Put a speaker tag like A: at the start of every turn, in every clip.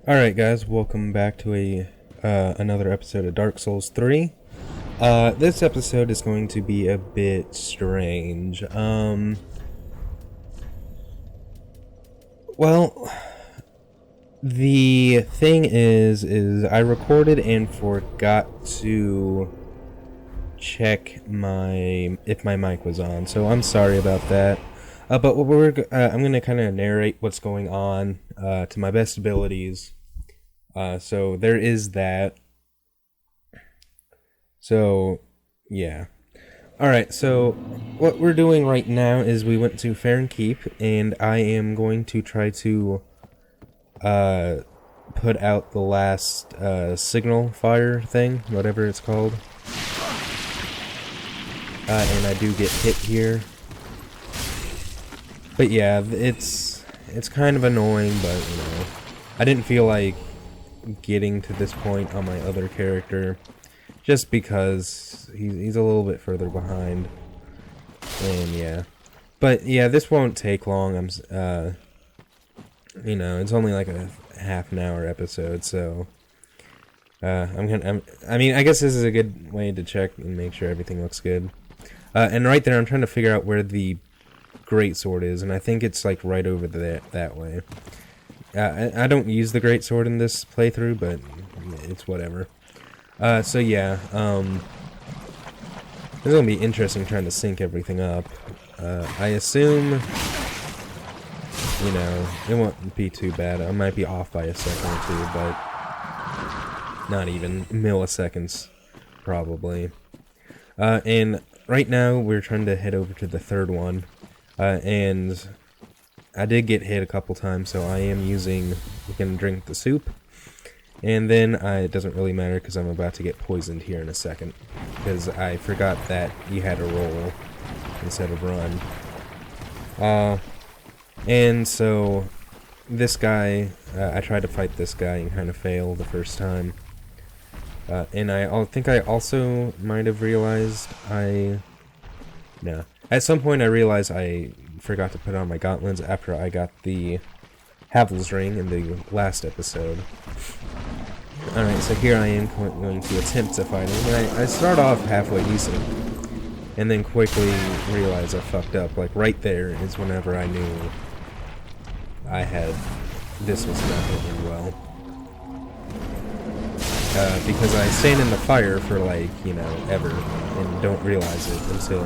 A: Alright guys, welcome back to another episode of Dark Souls 3. This episode is going to be a bit strange. Well, the thing is I recorded and forgot to check if my mic was on, so I'm sorry about that. But I'm gonna kind of narrate what's going on to my best abilities. So there is that. So yeah. Alright, so what we're doing right now is we went to Farron Keep, and I am going to try to put out the last signal fire thing, whatever it's called. And I do get hit here. But yeah, it's kind of annoying, but you know, I didn't feel like getting to this point on my other character, just because he's a little bit further behind. And yeah, but yeah, this won't take long. You know, it's only like a half an hour episode, so I mean, I guess this is a good way to check and make sure everything looks good. And right there, I'm trying to figure out where the greatsword is, and I think it's like right over there that way. I don't use the greatsword in this playthrough, but it's whatever. So yeah, it's gonna be interesting trying to sync everything up. I assume, you know, it won't be too bad. I might be off by a second or two, but not even milliseconds, probably. And right now we're trying to head over to the third one, and I did get hit a couple times, so I am we can drink the soup. And then it doesn't really matter because I'm about to get poisoned here in a second, because I forgot that you had to roll instead of run. And so this guy, I tried to fight this guy and kind of failed the first time. And I think I also might have realized no. At some point I realized I forgot to put on my gauntlets after I got the Havel's ring in the last episode. Alright, so here I am going to attempt to fight him. And I start off halfway decent, and then quickly realize I fucked up. Like right there is whenever I knew this was not going well. Because I stand in the fire for like, you know, ever, and don't realize it until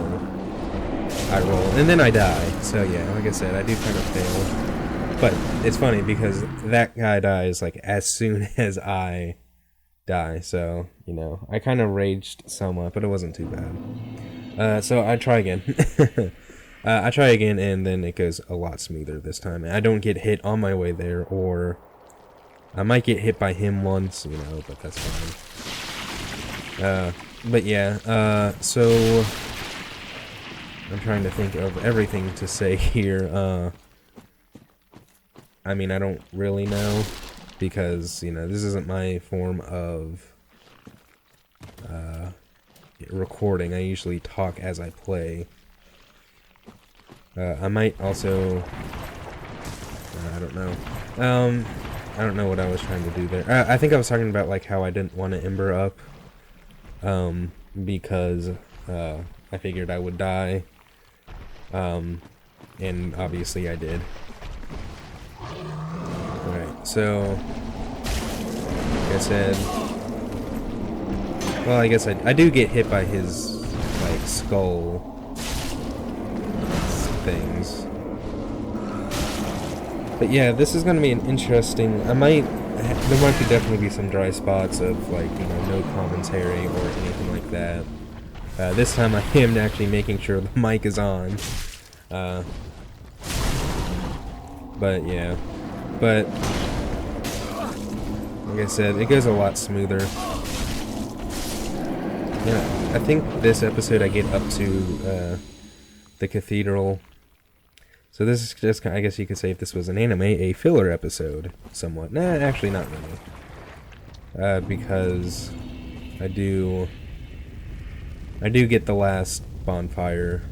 A: I roll, and then I die. So yeah, like I said, I do kind of fail. But it's funny because that guy dies like as soon as I die, so, you know, I kind of raged somewhat, but it wasn't too bad. So I try again. I try again, and then it goes a lot smoother this time. I don't get hit on my way there, or I might get hit by him once, you know, but that's fine. But yeah, so I'm trying to think of everything to say here. I mean, I don't really know, because, you know, this isn't my form of recording. I usually talk as I play. I might also, I don't know. I don't know what I was trying to do there. I think I was talking about, like, how I didn't want to ember up, because I figured I would die, and obviously I did. Alright, so, like I said, well, I guess I do get hit by his, like, skull things. But yeah, this is going to be an interesting, there might definitely be some dry spots of, like, you know, no commentary or anything like that. This time I am actually making sure the mic is on. But yeah. But, like I said, it goes a lot smoother. Yeah, I think this episode I get up to the cathedral. So this is just, I guess you could say, if this was an anime, a filler episode, somewhat. Nah, actually not really. Because I do get the last bonfire,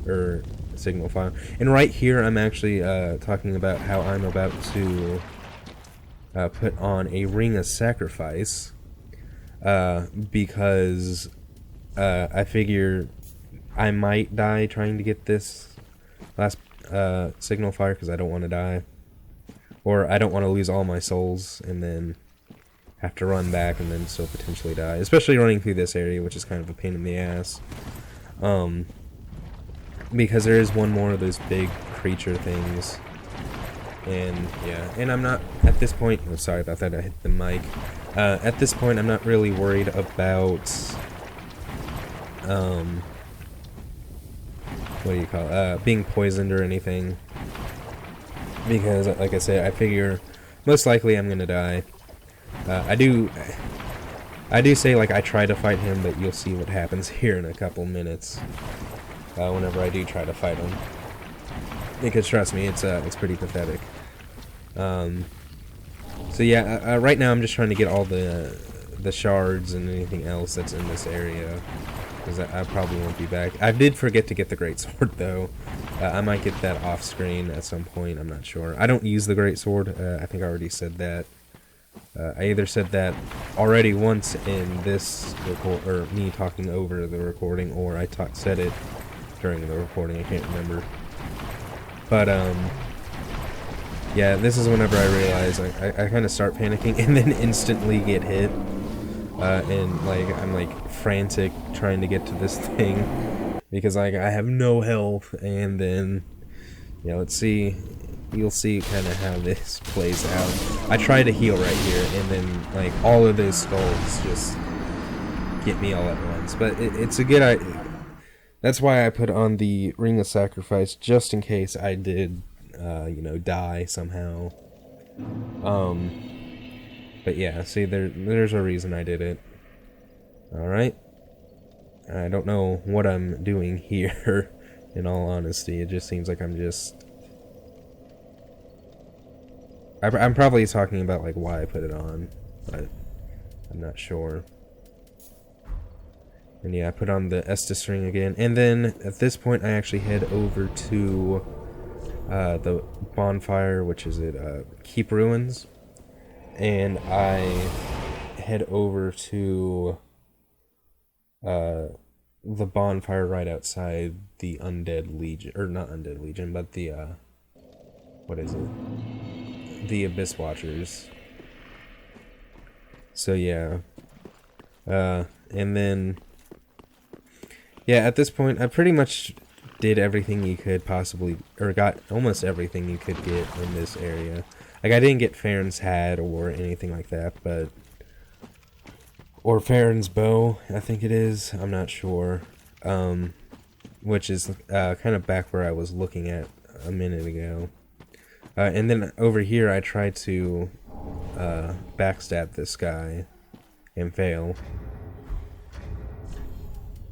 A: or signal file. And right here I'm actually talking about how I'm about to put on a ring of sacrifice, because I figure I might die trying to get this last signal fire, because I don't want to die. Or I don't want to lose all my souls and then have to run back and then still potentially die. Especially running through this area, which is kind of a pain in the ass. Because there is one more of those big creature things. And yeah, and I'm not, at this point, oh, sorry about that, I hit the mic. At this point, I'm not really worried about, what do you call it, being poisoned or anything. Because, like I said, I figure most likely I'm gonna die. I do say, like, I try to fight him, but you'll see what happens here in a couple minutes. Whenever I do try to fight him. Because trust me, it's pretty pathetic. So yeah, right now I'm just trying to get all the shards and anything else that's in this area. Because I probably won't be back. I did forget to get the great sword though. I might get that off screen at some point, I'm not sure. I don't use the great sword, I think I already said that. I either said that already once in this record, or me talking over the recording, or I said it during the recording, I can't remember. But, yeah, this is whenever I realize I kind of start panicking and then instantly get hit. And, like, I'm, like, frantic trying to get to this thing because, like, I have no health. And then, yeah, let's see. You'll see kind of how this plays out. I try to heal right here, and then, like, all of those skulls just get me all at once. But it's a good idea. That's why I put on the Ring of Sacrifice, just in case I did, you know, die somehow. But yeah, see, there's a reason I did it. Alright. I don't know what I'm doing here, in all honesty. It just seems like I'm just... I'm probably talking about, like, why I put it on, but I'm not sure. And yeah, I put on the Estus ring again. And then, at this point, I actually head over to the bonfire, which is at Keep Ruins. And I head over to the bonfire right outside the Undead Legion. Or not Undead Legion, but the, what is it? The Abyss Watchers. So yeah. And then... yeah, at this point, I pretty much did everything you could possibly... or got almost everything you could get in this area. Like, I didn't get Farron's hat or anything like that, but... or Farron's bow, I think it is. I'm not sure. Which is kind of back where I was looking at a minute ago. And then over here, I tried to backstab this guy and fail.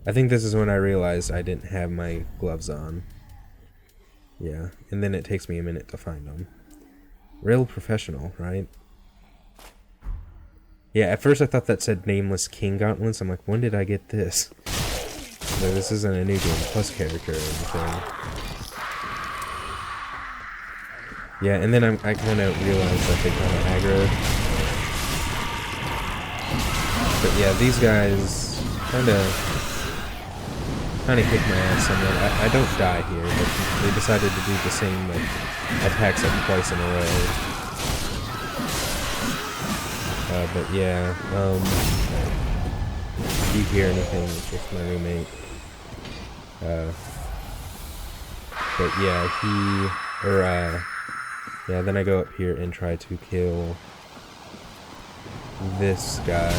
A: I think this is when I realized I didn't have my gloves on. Yeah, and then it takes me a minute to find them. Real professional, right? Yeah, at first I thought that said Nameless King Gauntlets. I'm like, when did I get this? So this isn't a New Game Plus character or anything. Yeah, and then I kind of realized that they kind of aggroed. But yeah, these guys kind of kick my ass somewhat. I don't die here, but they decided to do the same like attacks like twice in a row. But yeah, if you hear anything, it's just my roommate. But yeah, yeah, then I go up here and try to kill this guy.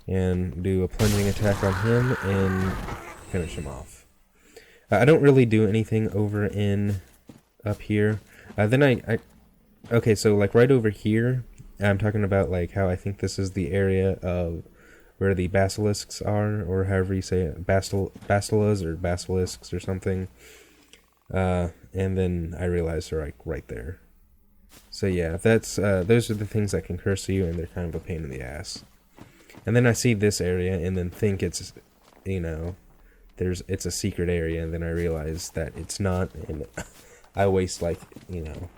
A: And do a plunging attack on him and finish him off. I don't really do anything over in up here. Then okay, so like right over here, I'm talking about like how I think this is the area of where the basilisks are, or however you say it, basilas or basilisks or something. And then I realized they're like right there. So yeah, that's those are the things that can curse you, and they're kind of a pain in the ass. And then I see this area and then think it's, you know, it's a secret area, and then I realize that it's not, and I waste like, you know,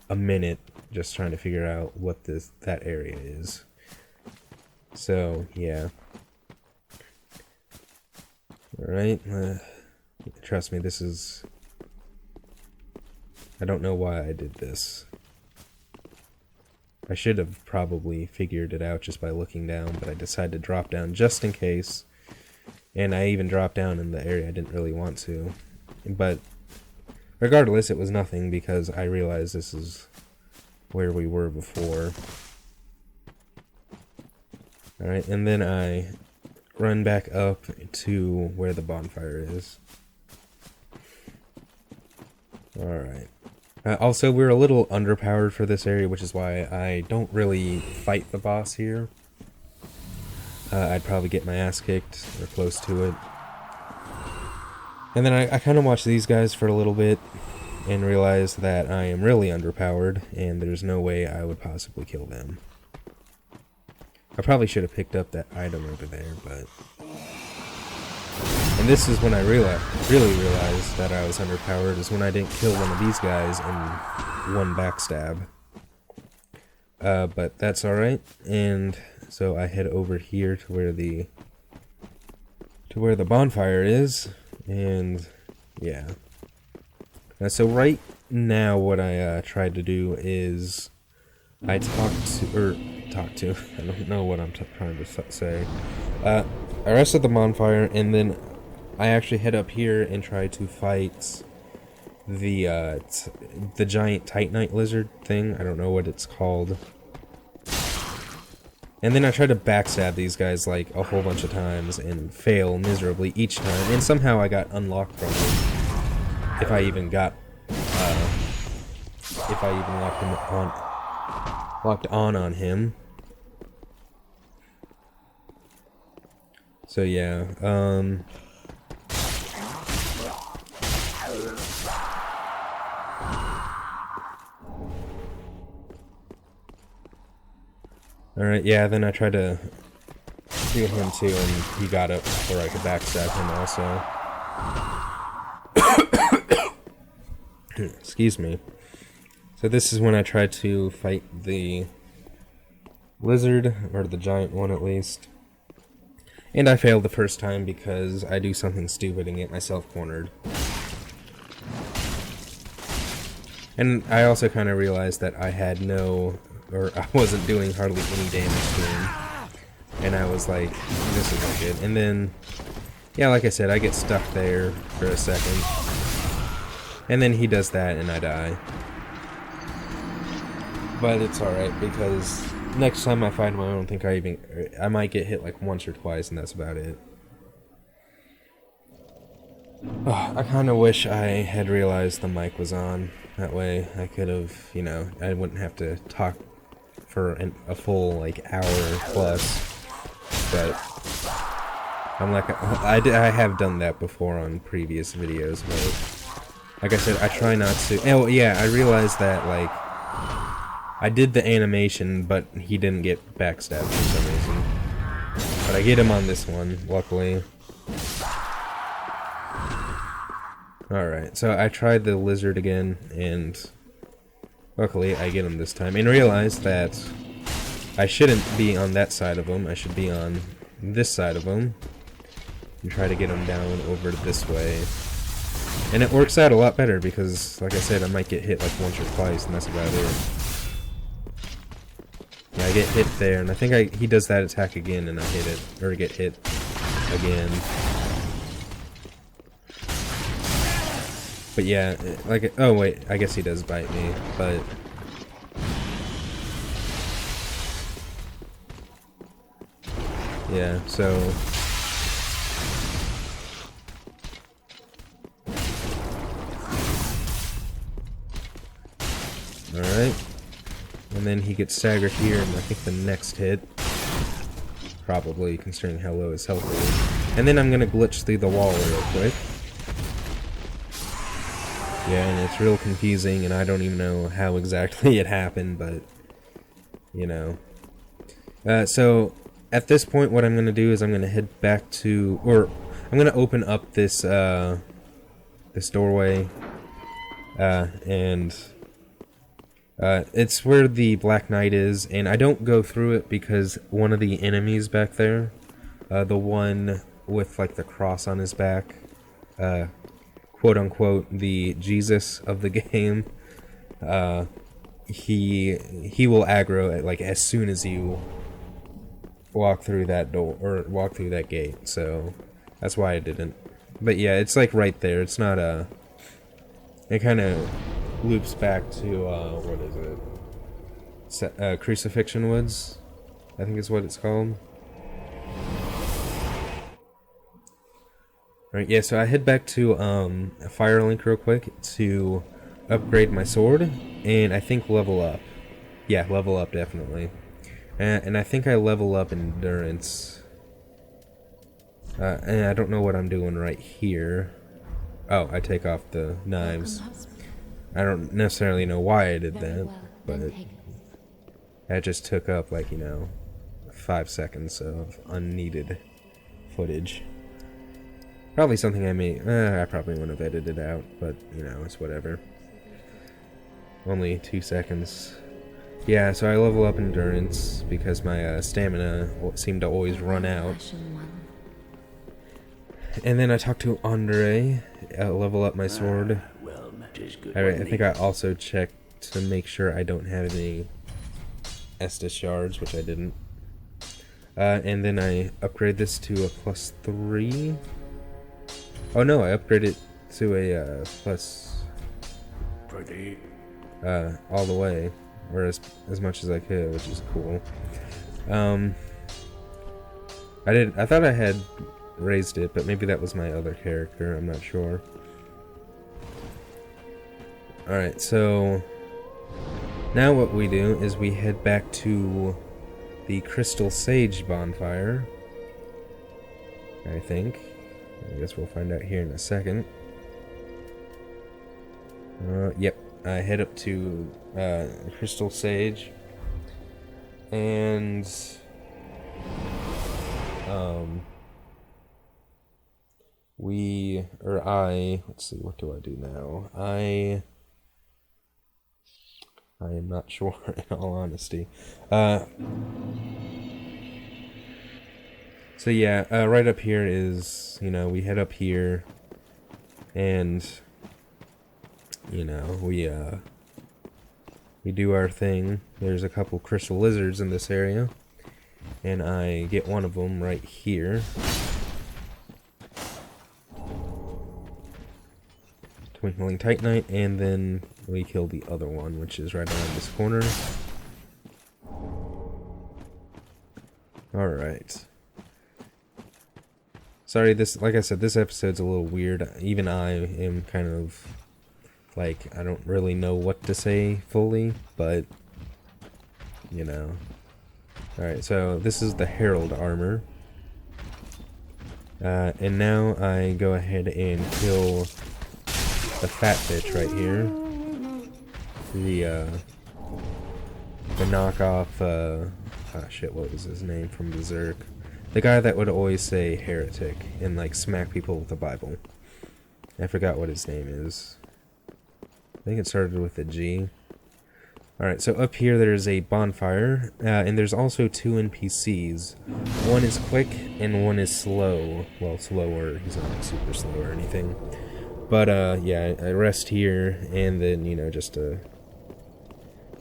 A: a minute just trying to figure out what that area is. So yeah. All right. Trust me, this is. I don't know why I did this. I should have probably figured it out just by looking down, but I decided to drop down just in case. And I even dropped down in the area I didn't really want to. But regardless, it was nothing because I realized this is where we were before. Alright, and then I run back up to where the bonfire is. Alright. Also, we're a little underpowered for this area, which is why I don't really fight the boss here. I'd probably get my ass kicked, or close to it. And then I kind of watched these guys for a little bit, and realized that I am really underpowered, and there's no way I would possibly kill them. I probably should have picked up that item over there, but... And this is when I really realized that I was underpowered, is when I didn't kill one of these guys in one backstab. But that's alright, and so I head over here to where the bonfire is, and yeah. So right now what I tried to do is I talked to, I don't know what I'm trying to say. I rested the bonfire, and then I actually head up here and try to fight the giant Titanite lizard thing. I don't know what it's called. And then I try to backstab these guys like a whole bunch of times and fail miserably each time. And somehow I got unlocked from him. If I even got, locked on him. So yeah, alright, yeah, then I tried to do him too, and he got up before I could backstab him also. Excuse me. So this is when I tried to fight the lizard, or the giant one at least. And I failed the first time because I do something stupid and get myself cornered. And I also kind of realized that I had I wasn't doing hardly any damage to him. And I was like, this isn't good. And then, yeah, like I said, I get stuck there for a second. And then he does that and I die. But it's alright, because next time I fight him, I don't think I might get hit like once or twice, and that's about it. Oh, I kind of wish I had realized the mic was on. That way I could have, you know, I wouldn't have to talk for a full, like, hour plus. But I'm like, I have done that before on previous videos, but like I said, I try not to. Oh, yeah, I realized that, like, I did the animation, but he didn't get backstabbed for some reason. But I get him on this one, luckily. Alright, so I tried the lizard again, and luckily I get him this time. And realized that I shouldn't be on that side of him, I should be on this side of him. And try to get him down over this way. And it works out a lot better, because, like I said, I might get hit like once or twice, and that's about it. Yeah, I get hit there, and I think he does that attack again, and I hit it, or get hit again. But yeah, like, oh wait, I guess he does bite me, but... Yeah, so... Alright. And then he gets staggered here, and I think the next hit, probably, considering how low his health is. And then I'm gonna glitch through the wall real quick. Yeah, and it's real confusing, and I don't even know how exactly it happened, but, you know. So, at this point, what I'm gonna do is I'm gonna head back to, or, I'm gonna open up this this doorway, and it's where the Black Knight is, and I don't go through it because one of the enemies back there, the one with like the cross on his back, quote unquote, the Jesus of the game, he will aggro it like as soon as you walk through that door or walk through that gate. So that's why I didn't. But yeah, it's like right there. It's not a. It kind of loops back to what is it? Crucifixion Woods, I think is what it's called. Right, yeah, so I head back to Firelink real quick to upgrade my sword, and I think level up. Yeah, level up, definitely. And I think I level up endurance. And I don't know what I'm doing right here. Oh, I take off the knives. I don't necessarily know why I did that, but that just took up, like, 5 seconds of unneeded footage. Probably something I probably wouldn't have edited out, but, it's whatever. Only 2 seconds. Yeah, so I level up endurance because my stamina seemed to always run out. And then I talked to Andre, level up my sword. I think I also checked to make sure I don't have any Estus shards, which I didn't. And then I upgrade this to a +3. Oh no, I upgraded to a plus all the way, or as much as I could, which is cool. I thought I had raised it, but maybe that was my other character, I'm not sure. Alright, so now what we do is we head back to the Crystal Sage bonfire, I think. I guess we'll find out here in a second. Yep, I head up to Crystal Sage, and let's see, what do I do now? I am not sure, in all honesty. So yeah, right up here is, we head up here, and, we do our thing. There's a couple crystal lizards in this area, and I get one of them right here. Twinkling Titanite, and then we kill the other one, which is right around this corner. Alright. Sorry, like I said, this episode's a little weird. Even I am kind of, like, I don't really know what to say fully, but, Alright, so this is the Herald armor. And now I go ahead and kill the fat bitch right here. The knockoff, what was his name from Berserk? The guy that would always say heretic and, like, smack people with the Bible. I forgot what his name is. I think it started with a G. Alright, so up here there's a bonfire, and there's also 2 NPCs. One is quick, and one is slow. Well, slower. He's not super slow or anything. But, yeah, I rest here, and then, just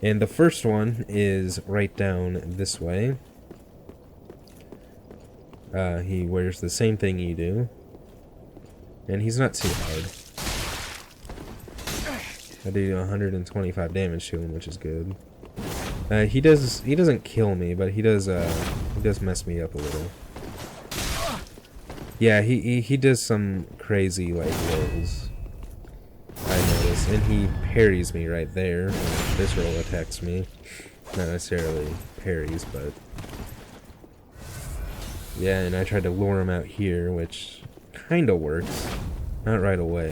A: and the first one is right down this way. He wears the same thing you do. And he's not too hard. I do 125 damage to him, which is good. He doesn't kill me, but he does mess me up a little. Yeah, he does some crazy, like, rolls, I notice, and he parries me right there. This roll attacks me. Not necessarily parries, but yeah, and I tried to lure him out here, which kinda works. Not right away.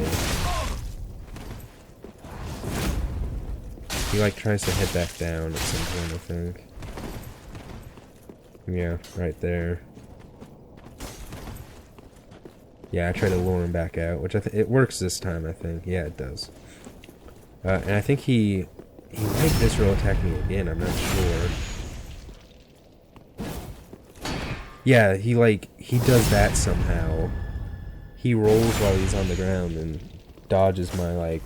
A: He, like, tries to head back down at some point, I think. Yeah, right there. Yeah, I try to lure him back out, which it works this time, I think. Yeah, it does. And I think he might visceral attack me again, I'm not sure. Yeah, he does that somehow. He rolls while he's on the ground and dodges my,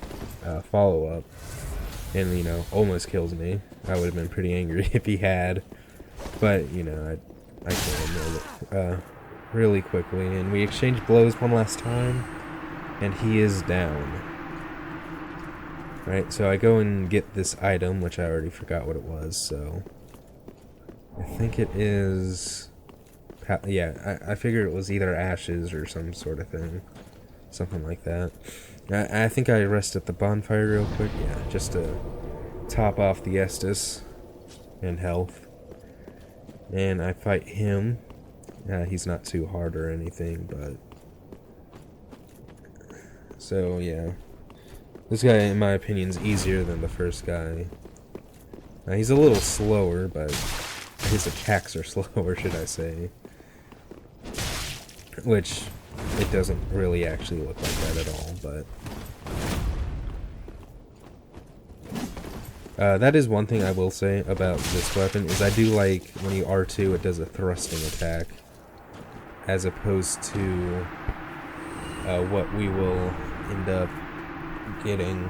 A: follow-up. And, you know, almost kills me. I would have been pretty angry if he had. But, you know, I killed him really quickly. And we exchanged blows one last time. And he is down. Right, so I go and get this item, which I already forgot what it was, so... I think it is... Yeah, I figure it was either ashes or some sort of thing. Something like that. I think I rest at the bonfire real quick, yeah, just to top off the Estus and health. And I fight him. He's not too hard or anything, but... So, yeah. This guy, in my opinion, is easier than the first guy. He's a little slower, but his attacks are slower, should I say. Which, it doesn't really actually look like that at all, but... that is one thing I will say about this weapon, is I do like, when you R2, it does a thrusting attack. As opposed to what we will end up getting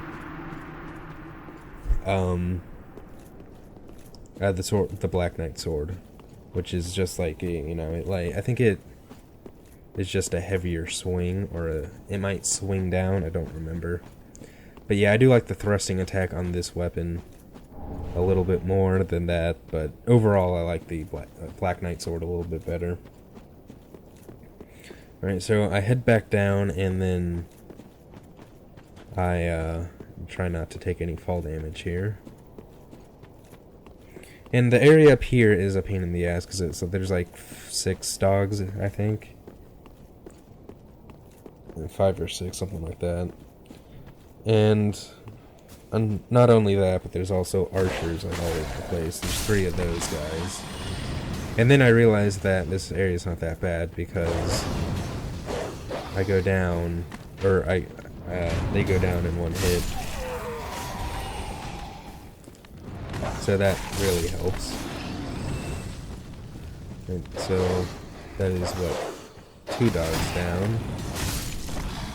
A: the Black Knight sword, which is just like I think it is just a heavier swing, or it might swing down, I don't remember, but yeah, I do like the thrusting attack on this weapon a little bit more than that, but overall I like the Black Knight sword a little bit better. Alright, so I head back down, and then I try not to take any fall damage here. And the area up here is a pain in the ass, because there's like 6 dogs, I think. 5 or 6, something like that. And not only that, but there's also archers all over the place. There's 3 of those guys. And then I realized that this area is not that bad, because I go down, or they go down in one hit. So that really helps. And so that is what, 2 dogs down.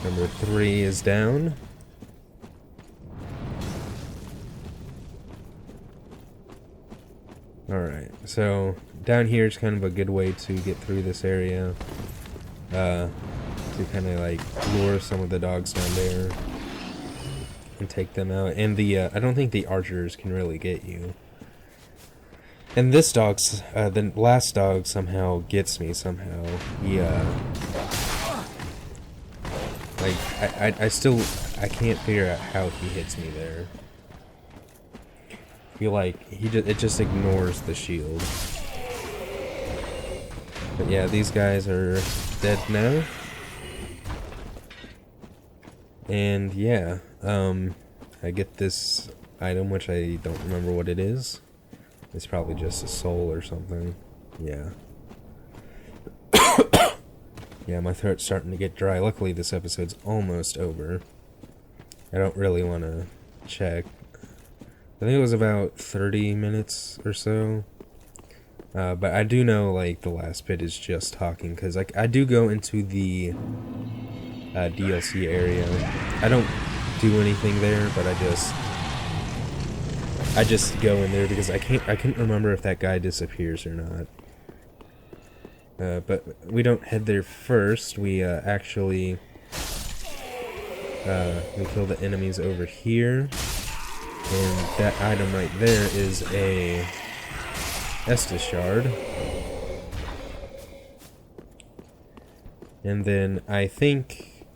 A: Number 3 is down. Alright, so down here is kind of a good way to get through this area. To kind of like lure some of the dogs down there and take them out. And I don't think the archers can really get you. And this dog's, the last dog somehow gets me somehow. He, like, I can't figure out how he hits me there. I feel like it just ignores the shield. But yeah, these guys are dead now. And yeah, I get this item, which I don't remember what it is. It's probably just a soul or something. Yeah. Yeah, my throat's starting to get dry. Luckily, this episode's almost over. I don't really want to check. I think it was about 30 minutes or so. But I do know, like, the last bit is just talking, because I do go into the DLC area. I don't do anything there, but I just go in there because I can't remember if that guy disappears or not. But we don't head there first. We actually we kill the enemies over here, and that item right there is a Estus shard. And then I think,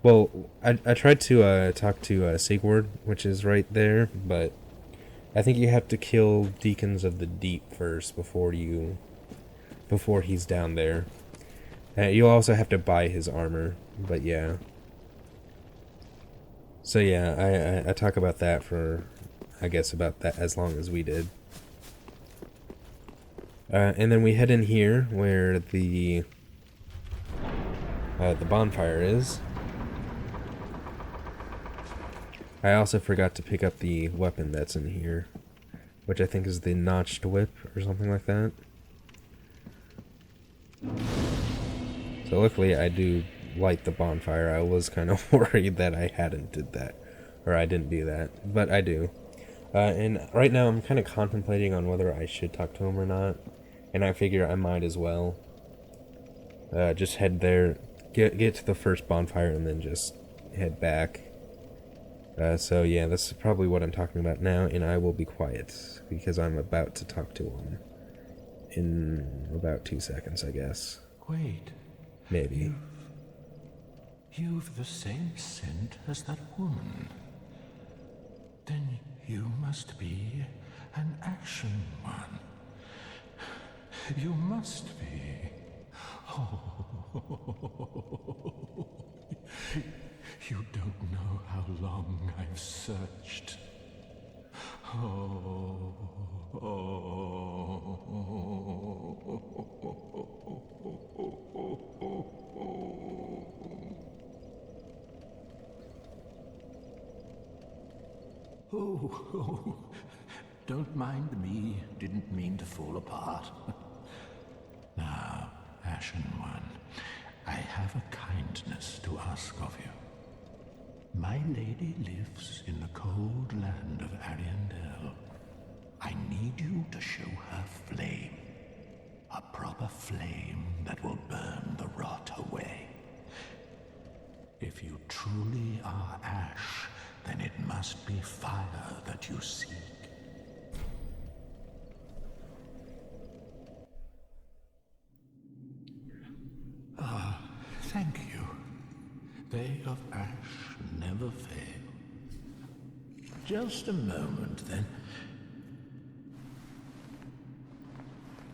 A: well, I tried to talk to Sigurd, which is right there, but I think you have to kill Deacons of the Deep first before he's down there. You'll also have to buy his armor, but yeah. So yeah, I talk about that for, I guess, about that as long as we did. And then we head in here where the the bonfire is. I also forgot to pick up the weapon that's in here, which I think is the notched whip or something like that. So luckily I do light the bonfire. I was kind of worried that I hadn't did that, or I didn't do that, but I do. And right now I'm kind of contemplating on whether I should talk to him or not, and I figure I might as well. Just head there, get to the first bonfire, and then just head back. So yeah, this is probably what I'm talking about now, and I will be quiet, because I'm about to talk to him in about 2 seconds, I guess.
B: Wait.
A: Maybe.
B: You've the same scent as that woman. Then you must be an Ashen One. You must be. Oh. You don't know how long I've searched. Oh, don't mind me. Didn't mean to fall apart. Now, Ashen One, I have a kindness to ask of you. My lady lives in the cold land of Ariandel. I need you to show her flame. A proper flame that will burn the rot away. If you truly are ash, then it must be fire that you seek. Thank you. They of ash never fail. Just a moment, then.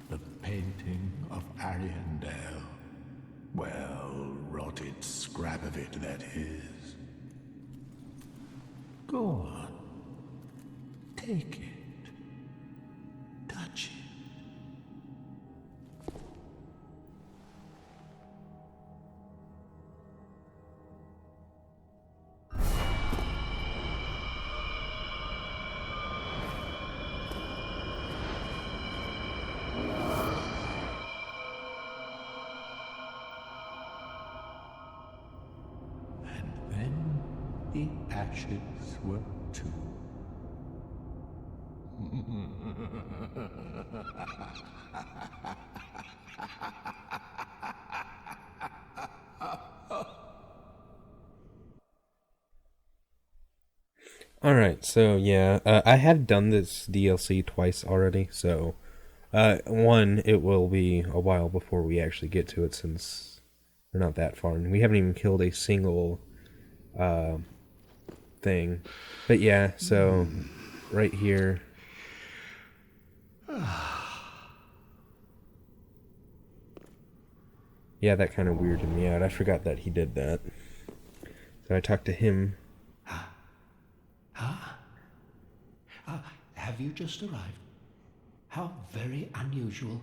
B: The painting of Ariandel. Well, rotted scrap of it, that is. Go on. Take it. Touch it. The ashes were too.
A: Alright, so yeah, I have done this DLC twice already, so one, it will be a while before we actually get to it since we're not that far, and we haven't even killed a single thing. But yeah, so right here. Yeah, that kind of weirded me out. I forgot that he did that. So I talked to him.
C: Have you just arrived? How very unusual.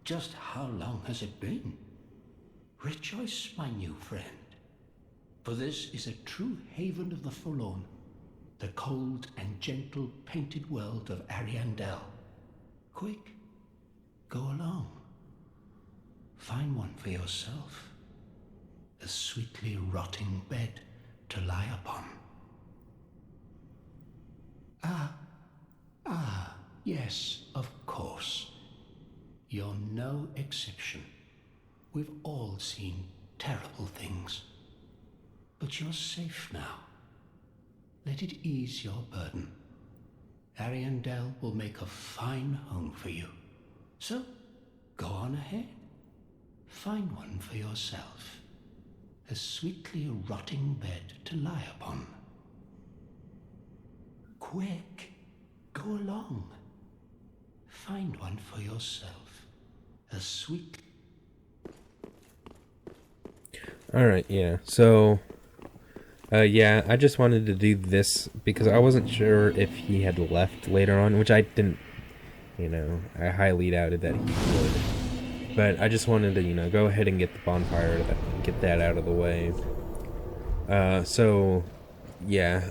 C: Just how long has it been? Rejoice, my new friend. For this is a true haven of the forlorn, the cold and gentle painted world of Ariandel. Quick, go along. Find one for yourself. A sweetly rotting bed to lie upon. Yes, of course. You're no exception. We've all seen terrible things. But you're safe now. Let it ease your burden. Ariandel will make a fine home for you. So, go on ahead. Find one for yourself. A sweetly rotting bed to lie upon. Quick, go along. Find one for yourself. A sweet...
A: Alright, yeah, so... yeah, I just wanted to do this because I wasn't sure if he had left later on, which I didn't, I highly doubted that he would. But I just wanted to, go ahead and get the bonfire in get that out of the way. So yeah,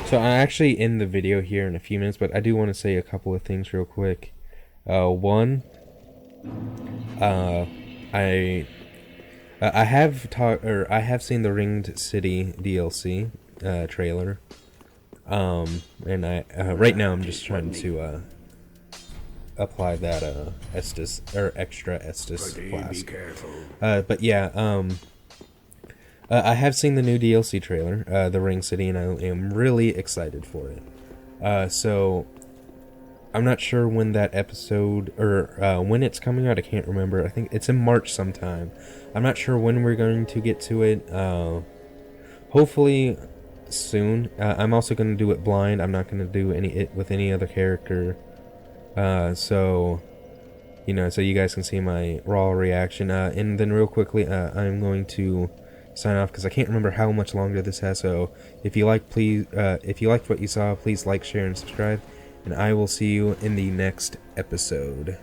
A: so I actually end the video here in a few minutes, but I do want to say a couple of things real quick. One, I have seen the Ringed City DLC trailer, and right now I'm just trying to apply that Estus or extra Estus flask. But yeah, I have seen the new DLC trailer, the Ring City, and I am really excited for it. So I'm not sure when that episode, or when it's coming out, I can't remember. I think it's in March sometime. I'm not sure when we're going to get to it. Hopefully soon. I'm also going to do it blind. I'm not going to do it with any other character. So, you know, so you guys can see my raw reaction. And then real quickly, I'm going to sign off because I can't remember how much longer this has. So if you liked what you saw, please like, share, and subscribe. And I will see you in the next episode.